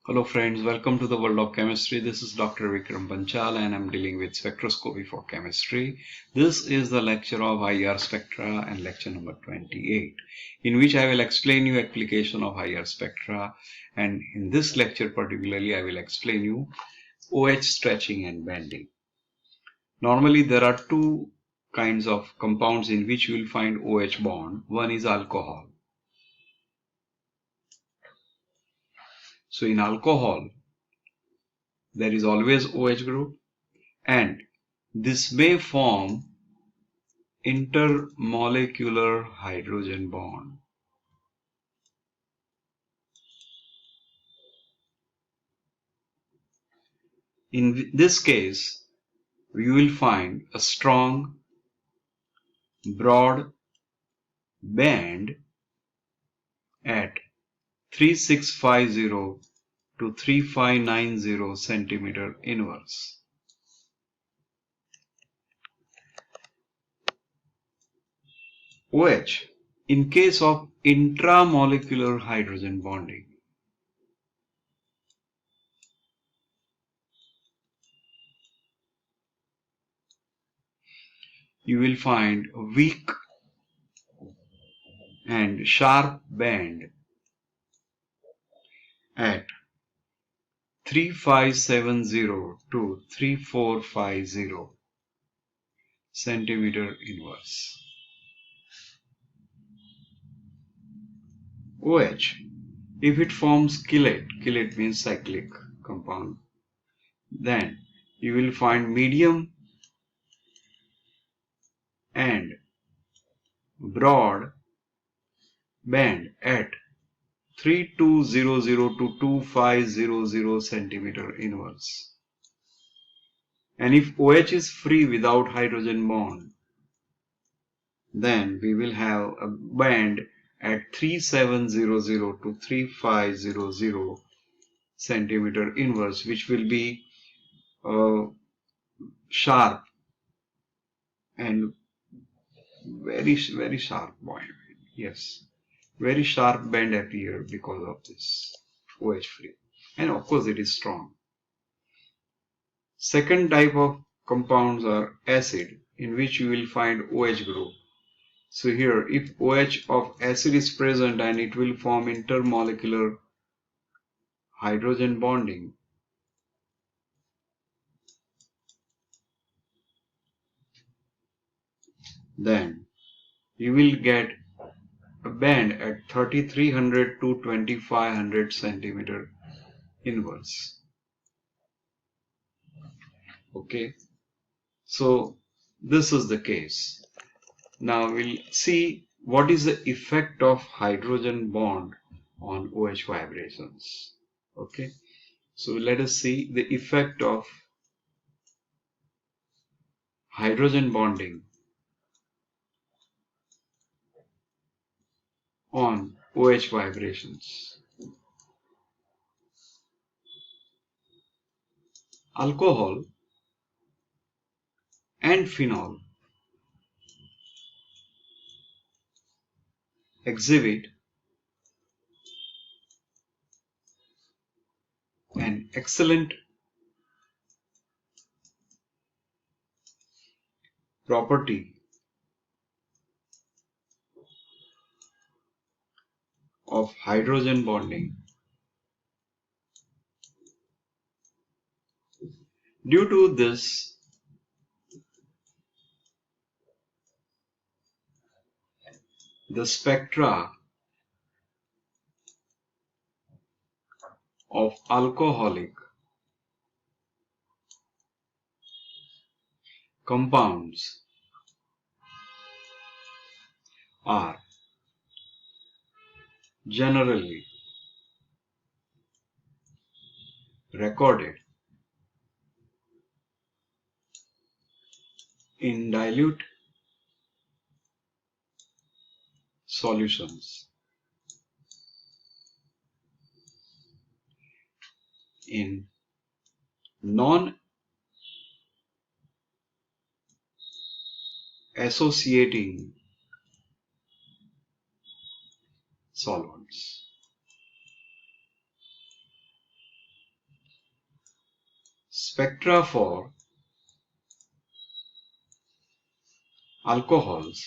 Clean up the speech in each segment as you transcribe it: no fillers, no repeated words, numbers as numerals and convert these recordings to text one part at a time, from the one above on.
Hello friends, welcome to the world of chemistry. This is Dr. Vikram Panchal and I'm dealing with spectroscopy for chemistry. This is the lecture of IR spectra and lecture number 28, in which I will explain you application of IR spectra, and in this lecture particularly I will explain you OH stretching and bending. Normally there are two kinds of compounds in which you will find OH bond. One is alcohol. So in alcohol there is always OH group, and this may form intermolecular hydrogen bond. In this case, you will find a strong, broad band at 3650 to 3590 centimeter inverse. OH, in case of intramolecular hydrogen bonding, you will find a weak and sharp band at 3570 to 3450 centimeter inverse. OH, if it forms chelate means cyclic compound, then you will find medium and broad band at 3200 to 2500 centimeter inverse. And if OH is free without hydrogen bond, then we will have a band at 3700 to 3500 centimeter inverse, which will be sharp and very sharp band. Yes, very sharp band appear because of this OH free, and of course it is strong. Second type of compounds are acid, in which you will find OH group. So here, if OH of acid is present, and it will form intermolecular hydrogen bonding. Then you will get a band at 3300 to 2500 centimeter inverse. Okay, so this is the case. Now we'll see what is the effect of hydrogen bond on OH vibrations. Okay, so let us see the effect of hydrogen bonding on OH vibrations. Alcohol and phenol exhibit an excellent property of hydrogen bonding. Due to this, the spectra of alcoholic compounds are generally recorded in dilute solutions in non-associating solvents. spectra for alcohols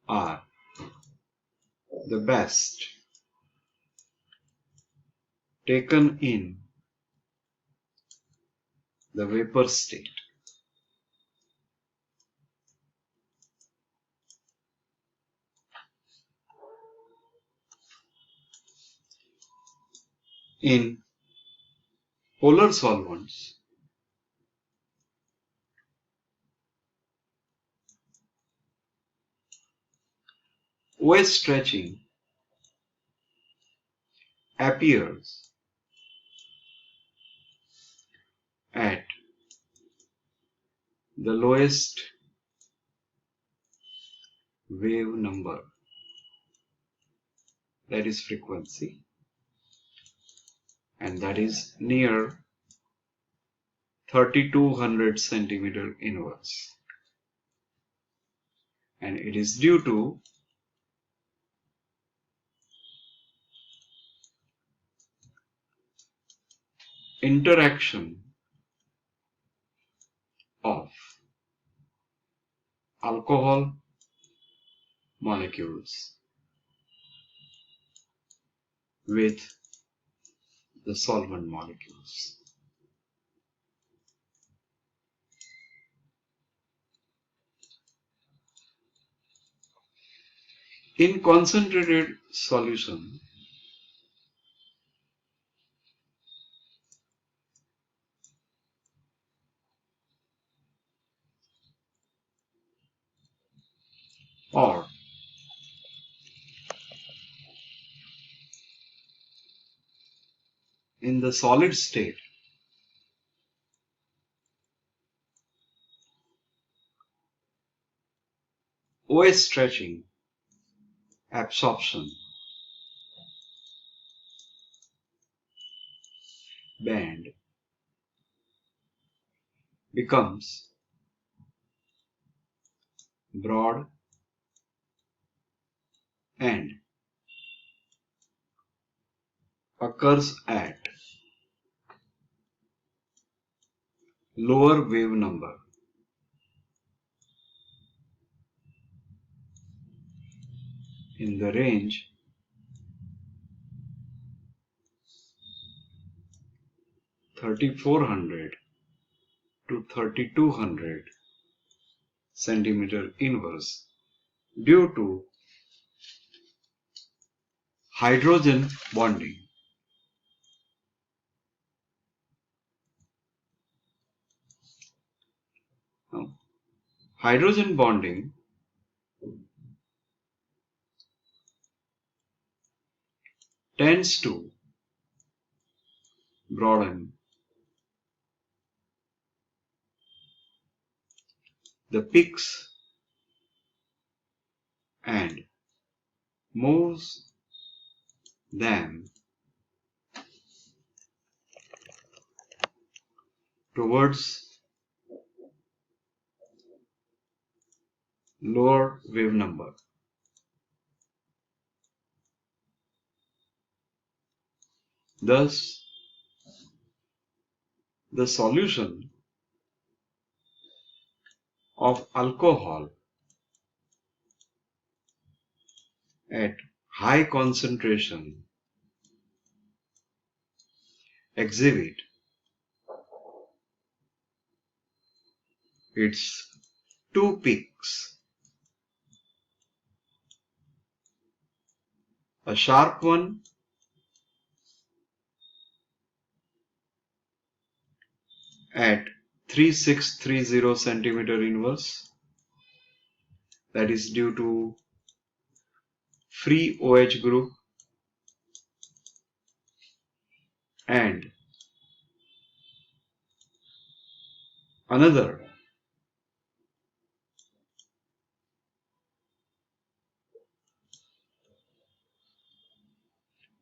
are the best taken in the vapor state. In polar solvents, OH stretching appears at the lowest wave number, that is frequency, and that is near 3200 centimeter inverse, and it is due to interaction of alcohol molecules with the solvent molecules. In concentrated solution, or in the solid state, OH stretching absorption band becomes broad and occurs at lower wave number in the range 3400 to 3200 centimeter inverse due to hydrogen bonding. Now, hydrogen bonding tends to broaden the peaks and moves them towards lower wave number. Thus, the solution of alcohol at high concentration exhibit its two peaks, a sharp one at 3630 centimeter inverse, that is due to free OH group, and another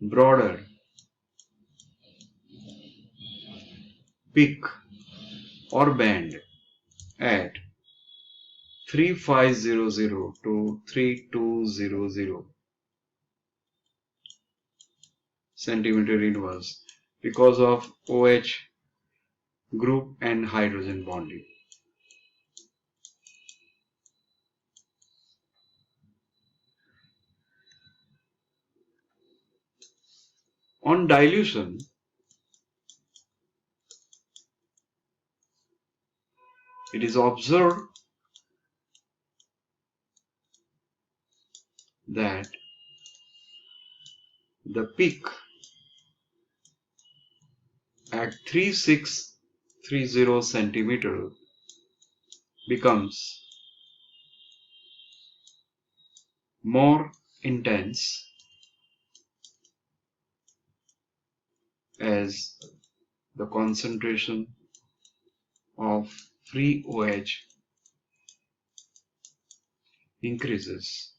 broader peak or band at 3500 to 3200 centimeter inverse because of OH group and hydrogen bonding. On dilution, it is observed that the peak at 3630 centimeter becomes more intense as the concentration of free OH increases.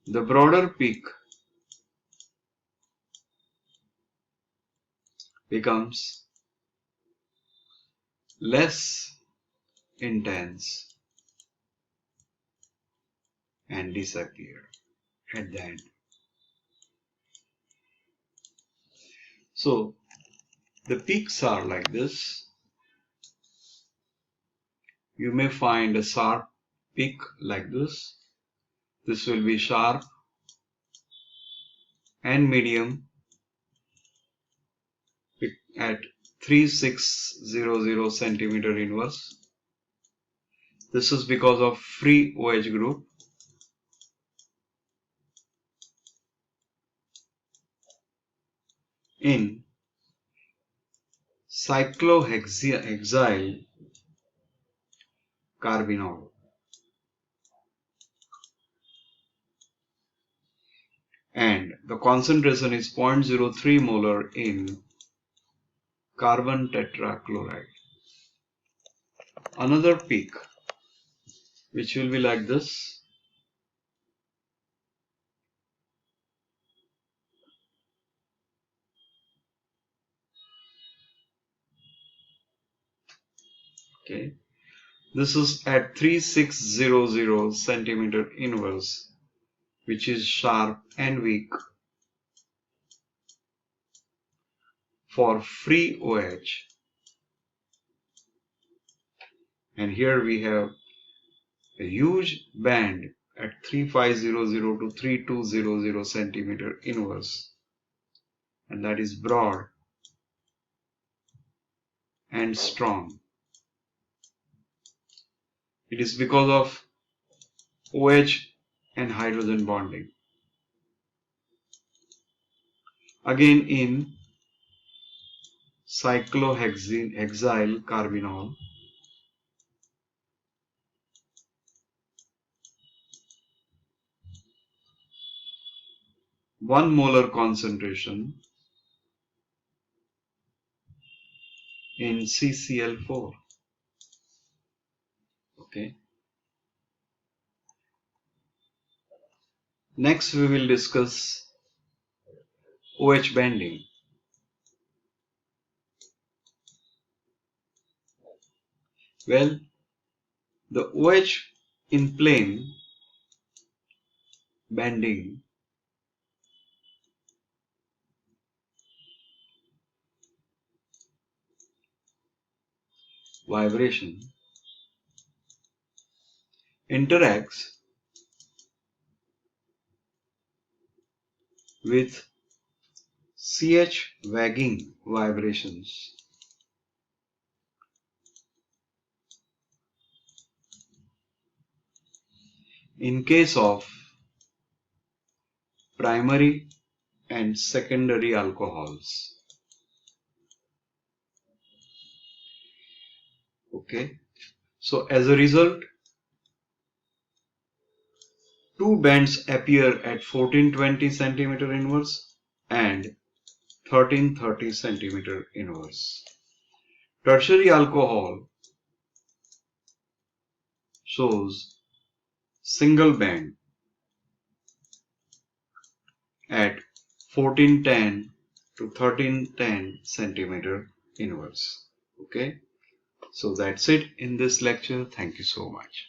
The broader peak becomes less intense and disappear at the end. So the peaks are like this. You may find a sharp peak like this. This will be sharp and medium at 3600 centimeter inverse. This is because of free OH group. In cyclohexyl carbinol, and the concentration is 0.03 molar in carbon tetrachloride. Another peak which will be like this. Okay, this is at 3600 centimeter inverse, which is sharp and weak for free OH. And here we have a huge band at 3500 to 3200 centimeter inverse, and that is broad and strong. It is because of OH and hydrogen bonding. Again, in cyclohexyl carbinol, one molar concentration in CCl4. Okay. Next we will discuss OH bending. Well, the OH in plane bending vibration interacts with CH wagging vibrations. In case of primary and secondary alcohols. Okay, so as a result, two bands appear at 1420 centimeter inverse and 1330 centimeter inverse. Tertiary alcohol shows single band at 1410 to 1310 centimeter inverse. Okay, so that's it in this lecture. Thank you so much.